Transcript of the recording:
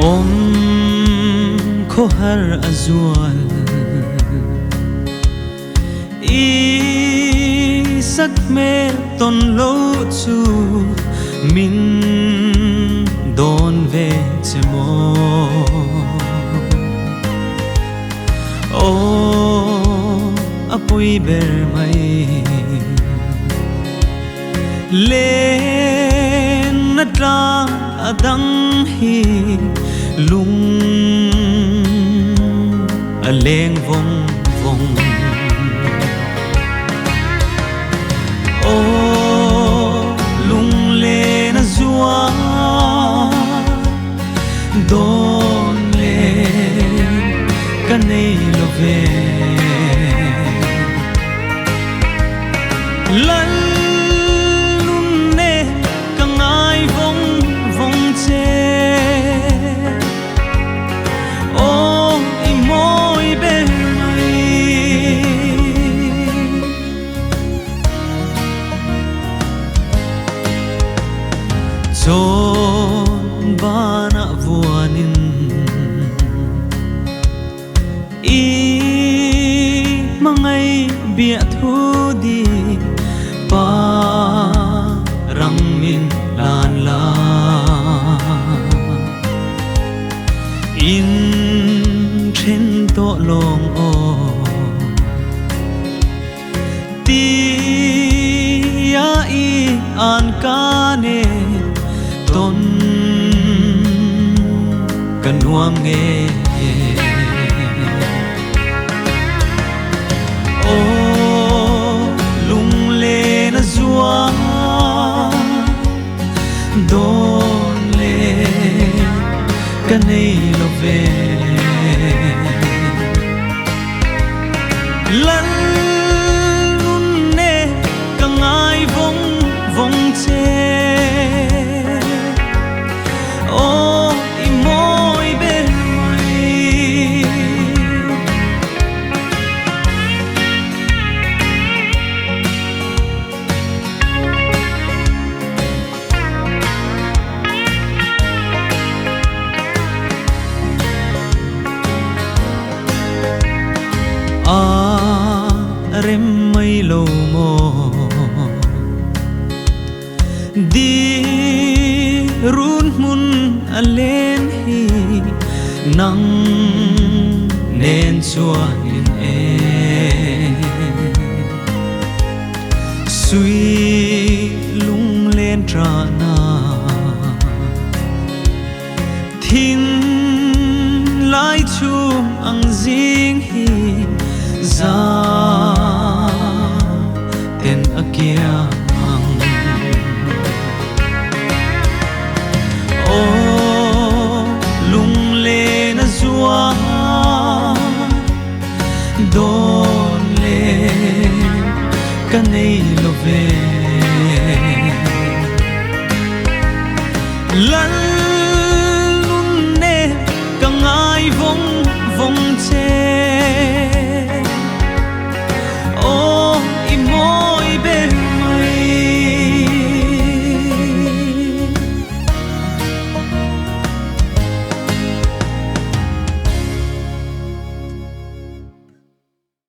om kho har azual i sak me ton lo chu min don ve chemo o apoi ber mai len natla adang hi lung aleng vong vong o lung le na zua don le kanei lo ve lan lun ne kangai vong vong che o i moi ben mai chon bana vuanin i mangai bia thu di pa rang min lan la in then to long o ti ya i an ka ne ton kanuam nge o lung le na zua don le kanei lo ve lan lun ne kangai vong vong che o i moi ben mai rem mai lo mo di run mun alen hi nang nen chuan in e sui lung len tra na thin lai chum ang jing hi za ten akia ang o lung le na zua don le kanei lo ve lan